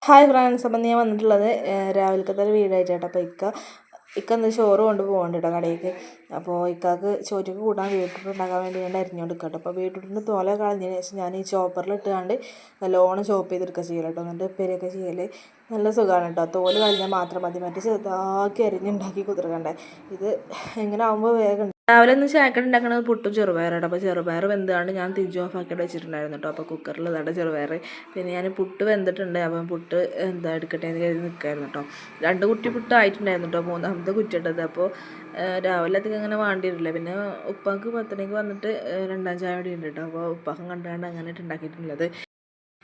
Hi friends, അപ്പം ഞാൻ വന്നിട്ടുള്ളത് രാവിലത്തെ ഒരു വീടായിട്ടാണ്. അപ്പോൾ ഇക്ക എന്താ ചോറ് കൊണ്ട് പോകണ്ട കേട്ടോ കടയിലേക്ക്. അപ്പോൾ ഇക്കാക്ക് ചോറ്റക്ക് കൂട്ടാൻ ബീട്രൂട്ട് ഉണ്ടാക്കാൻ വേണ്ടി ഞാൻ അരിഞ്ഞുകൊണ്ട് കേട്ടോ. അപ്പോൾ ബീട്രൂട്ടിൻ്റെ തോല കളഞ്ഞതിന് ശേഷം ഞാൻ ഈ ചോപ്പറിൽ ഇട്ടുകൊണ്ട് നല്ലോണം ചോപ്പ് ചെയ്തെടുക്കുക ചെയ്യൽ കേട്ടോ. എന്നിട്ട് ഉപ്പേരിയൊക്കെ ചെയ്യൽ നല്ല സുഖമാണ് കേട്ടോ. തോല് കളഞ്ഞാൽ മാത്രം മതി, മറ്റേ ചെറുതാക്കി അരിഞ്ഞുണ്ടാക്കി കുതിർക്കണ്ടേ. ഇത് ഇങ്ങനെ ആകുമ്പോൾ വേഗം. രാവിലെ ഒന്ന് ചായക്കട ഉണ്ടാക്കുന്നത് പുട്ടും ചെറുപയറാണ്. അപ്പോൾ ചെറുപയർ വെന്താണ് ഞാൻ തിരിച്ച് ഓഫാക്കിയിട്ട് വെച്ചിട്ടുണ്ടായിരുന്നു കേട്ടോ. അപ്പോൾ കുക്കറിൽ ഇതാണ്ട് ചെറുപയർ, പിന്നെ ഞാൻ പുട്ട് വെന്തിട്ടുണ്ട്. അപ്പം പുട്ട് എടുക്കട്ടെ എന്ന് കരുതി നിൽക്കായിരുന്നു കേട്ടോ. 2 കുറ്റി പുട്ട് ആയിട്ടുണ്ടായിരുന്നു കേട്ടോ, 3ാമത്തെ കുറ്റി ഇട്ടത്. അപ്പോൾ രാവിലെ അധികം അങ്ങനെ വേണ്ടിയിട്ടില്ല. പിന്നെ ഉപ്പാക്ക് 10 മണിക്ക് വന്നിട്ട് 2ാം ചായ കൂടി ഉണ്ട് കേട്ടോ. അപ്പോൾ ഉപ്പാക്കും കണ്ടാണ്ട് അങ്ങനെ ഉണ്ടാക്കിയിട്ടുള്ളത്.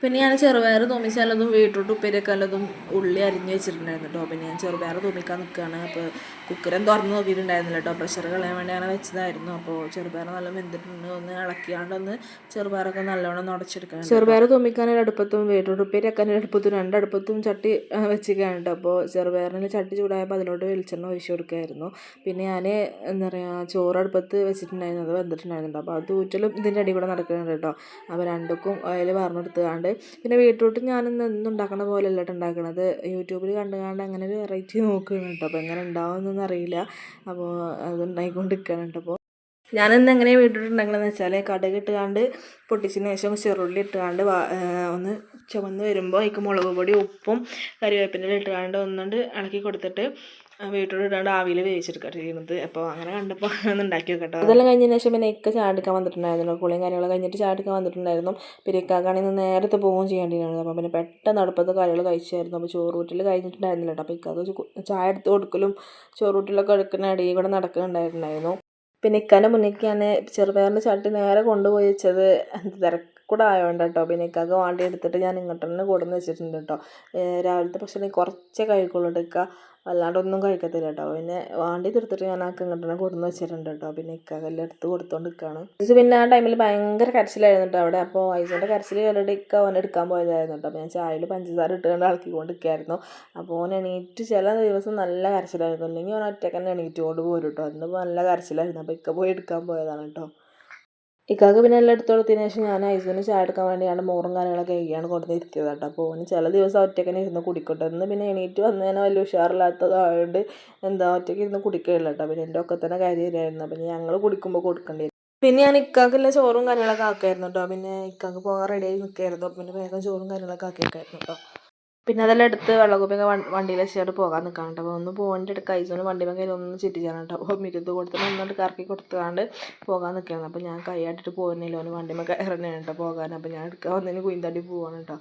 പിന്നെ ഞാൻ ചെറുപയർ തൂമിച്ചാലതും ബീട്രൂട്ട് ഉപ്പേരിയൊക്കെ നല്ലതും ഉള്ളി അരിഞ്ഞ് വെച്ചിട്ടുണ്ടായിരുന്നു കേട്ടോ. പിന്നെ ഞാൻ ചെറുപയർ തൂമിക്കാൻ നിൽക്കുകയാണ്. അപ്പോൾ കുക്കറും തുറന്ന് നോക്കിയിട്ടുണ്ടായിരുന്നില്ല കേട്ടോ, പ്രഷർ കളയാൻ വേണ്ടി അങ്ങനെ വെച്ചതായിരുന്നു. അപ്പോൾ ചെറുപയർ നല്ല വെന്തിട്ടുണ്ട്. ഒന്ന് ഇളക്കിയാണ്ടൊന്ന് ചെറുപയറൊക്കെ നല്ലോണം ഉടച്ചെടുക്കണം. ചെറുപയർ തൂമിക്കാൻ അടുപ്പത്തും ബീട്രൂട്ട് ഉപ്പേരിയൊക്കെ അടുപ്പത്തും 2 അടുപ്പത്തും ചട്ടി വെച്ചിരിക്കുകയാണ് കേട്ടോ. അപ്പോൾ ചെറുപയറിന് ചട്ടി ചൂടായപ്പോൾ അതിലോട്ട് വെളിച്ചെണ്ണ ഒഴിച്ച് കൊടുക്കുമായിരുന്നു. പിന്നെ ഞാൻ എന്താ പറയുക, ചോറ് അടുപ്പത്ത് വെച്ചിട്ടുണ്ടായിരുന്നു, അത് വെന്തിട്ടുണ്ടായിരുന്നു. അപ്പോൾ അത് ഊറ്റലും ഇതിൻ്റെ അടി കൂടെ നടക്കുന്നുണ്ട് കേട്ടോ. അപ്പോൾ 2ക്കും ഓയിൽ പറഞ്ഞെടുത്തുകൊണ്ട്. പിന്നെ ബീട്രൂട്ട് ഞാനിന്ന് എന്നും ഉണ്ടാക്കണ പോലെ അല്ല ഉണ്ടാക്കണത്, യൂട്യൂബിൽ കണ്ടുകൊണ്ട് അങ്ങനെ ഒരു വെറൈറ്റി നോക്കുകയാണ് കേട്ടോ. അപ്പോൾ എങ്ങനെ ഉണ്ടാവുമെന്നൊന്നും അറിയില്ല. അപ്പോൾ അത് ഉണ്ടാക്കിക്കൊണ്ടിരിക്കുകയാണ് കേട്ടോ. അപ്പോൾ ഞാനിന്ന് എങ്ങനെയാണ് ബീട്രൂട്ട് ഉണ്ടാക്കണമെന്ന് വെച്ചാൽ, കടുക് ഇട്ടുകൊണ്ട് പൊട്ടിച്ചതിന് ശേഷം ചെറുള്ളി ഇട്ടുകൊണ്ട് ഒന്ന് ചുവന്ന് വരുമ്പോൾ അതിക്ക് മുളക് പൊടി, ഉപ്പും കറിവേപ്പിൻ്റെ ഇട്ടുകൊണ്ട് ഒന്നുകൊണ്ട് ഇളക്കി കൊടുത്തിട്ട് ബീട്രൂട്ട് ഇട്ടുകൊണ്ട് ആവിയിൽ വേവിച്ചെടുക്കട്ടെ ചെയ്യുന്നത്. അപ്പോൾ അങ്ങനെ കണ്ടപ്പോൾ ഒന്ന് ഉണ്ടാക്കി വെക്കട്ടോ. അതെല്ലാം കഴിഞ്ഞതിന് ശേഷം പിന്നെ ഇക്ക ചാടിക്കാൻ വന്നിട്ടുണ്ടായിരുന്നു. കുളിയും കാര്യങ്ങളൊക്കെ കഴിഞ്ഞിട്ട് ചാടിക്കാൻ വന്നിട്ടുണ്ടായിരുന്നു. പിന്നെ ഇക്കാക്കാണെങ്കിൽ നേരത്തെ പോവുകയും ചെയ്യേണ്ടിയിരുന്നു. അപ്പോൾ പിന്നെ പെട്ടെന്ന് അടുപ്പത്തെ കാര്യങ്ങൾ കഴിച്ചായിരുന്നു. അപ്പോൾ ചോറൂറ്റിൽ കഴിഞ്ഞിട്ടുണ്ടായിരുന്നില്ല കേട്ടോ. അപ്പോൾ ഇക്കാക്ക് ചായ എടുത്ത് കൊടുക്കലും ചോറൂറ്റിലൊക്കെ എടുക്കുന്ന ഇടയിൽ കൂടെ നടക്കുന്നുണ്ടായിരുന്നു. പിന്നെ ഇക്കാൻ്റെ മുന്നേക്ക് ഞാൻ ചെറുപയറിൻ്റെ ചട്ടി നേരെ കൊണ്ടുപോയി വെച്ചത് തിരക്കൂടെ ആയതുകൊണ്ട് കേട്ടോ. പിന്നെ ഇക്കാക്ക് വാണ്ടി എടുത്തിട്ട് ഞാൻ ഇങ്ങോട്ട് തന്നെ കൊടുന്ന് വെച്ചിട്ടുണ്ട് കേട്ടോ. രാവിലത്തെ ഭക്ഷണം കുറച്ചേ കഴിക്കുള്ളൂ കേട്ടോ. ഇക്ക അല്ലാണ്ടൊന്നും കഴിക്കത്തില്ല കേട്ടോ. പിന്നെ വാണ്ടി തീർത്തിട്ട് ഞാൻ ആൾക്ക് ഇങ്ങോട്ട് തന്നെ കൊടുന്ന് വെച്ചിട്ടുണ്ട് കേട്ടോ. പിന്നെ ഇക്കാക്കെല്ലാം എടുത്ത് കൊടുത്തോണ്ട് നിൽക്കുകയാണ്. പിന്നെ ആ ടൈമിൽ ഭയങ്കര കരച്ചിലായിരുന്നു കേട്ടോ അവിടെ. അപ്പോൾ ഐസിൻ്റെ കരച്ചിൽ കണ്ടിട്ട് ഇക്ക അവനെ എടുക്കാൻ പോയതായിരുന്നു കേട്ടോ. അപ്പോൾ ഞാൻ ചായയിൽ പഞ്ചസാര ഇട്ടുകൊണ്ട് ഇളക്കിക്കൊണ്ട് നിൽക്കുകയായിരുന്നു. അപ്പോൾ ഓൻ എണീറ്റ് ചില ദിവസം നല്ല കരച്ചിലായിരുന്നു, അല്ലെങ്കിൽ ഓൻ ഒറ്റയ്ക്ക് തന്നെ എണീറ്റ് കൊണ്ട് പോരും കേട്ടോ. ഇന്നിപ്പോൾ നല്ല കരച്ചിലായിരുന്നു. അപ്പോൾ ഇക്ക പോയി എടുക്കാൻ പോയതാണ് കേട്ടോ. ഇക്കാക്ക് പിന്നെ എല്ലാം എടുത്ത് കൊടുത്തതിന് ശേഷം ഞാൻ ഐസിന് ചായ എടുക്കാൻ വേണ്ടിയാണ് മോറും കാര്യങ്ങളൊക്കെ കഴിയാണ് കൊണ്ടുവന്നിരിക്കുന്നത് കേട്ടോ. അപ്പോൾ ഓന് ചില ദിവസം ഒറ്റയ്ക്ക് തന്നെ ഇരുന്ന് കുടിക്കട്ടെ. ഇന്ന് പിന്നെ എണീറ്റ് വന്നതിന് വലിയ ഉഷാറില്ലാത്തതായതുകൊണ്ട് ഒറ്റയ്ക്ക് ഇരുന്ന് കുടിക്കുകയില്ല കേട്ടോ. പിന്നെ എൻ്റെ ഒക്കെ തന്നെ കാര്യമായിരുന്നു. അപ്പോൾ ഞങ്ങൾ കുടിക്കുമ്പോൾ കൊടുക്കേണ്ടി വരും. പിന്നെ ഞാൻ ഇക്കാക്കുള്ള ചോറും കാര്യങ്ങളൊക്കെ ആക്കുമായിരുന്നു കേട്ടോ. പിന്നെ ഇക്കാക്ക് പോകാൻ റെഡിയായി നിൽക്കുകയായിരുന്നു. പിന്നെ വേഗം ചോറും കാര്യങ്ങളൊക്കെ ആക്കിയേക്കായിരുന്നു കേട്ടോ. പിന്നെ അതെല്ലാം എടുത്ത് വെള്ളക്കുപ്പിയൊക്കെ വണ്ടിയിൽ വെച്ചിട്ട് പോകാൻ നിൽക്കണം കേട്ടോ. അപ്പോൾ ഒന്ന് പോകേണ്ട എടുക്കുക, ഐസോന് വണ്ടി മേലെ ഒന്ന് ചുറ്റിച്ചാണ് കേട്ടോ. അപ്പോൾ മിരുത്ത് കൊടുത്തിട്ട് ഒന്നുകൊണ്ട് കറക്കി കൊടുത്തുകൊണ്ട് പോകാൻ നിൽക്കുകയാണ്. അപ്പോൾ ഞാൻ കൈയാട്ടിട്ട് പോകുന്നില്ല, ഓന് വണ്ടി മേലെ കയറുന്നതാണ് കേട്ടോ പോകാൻ. അപ്പോൾ ഞാൻ എടുക്കാൻ വന്നതിന് കുയിന്തടി പോവാണ് കേട്ടോ.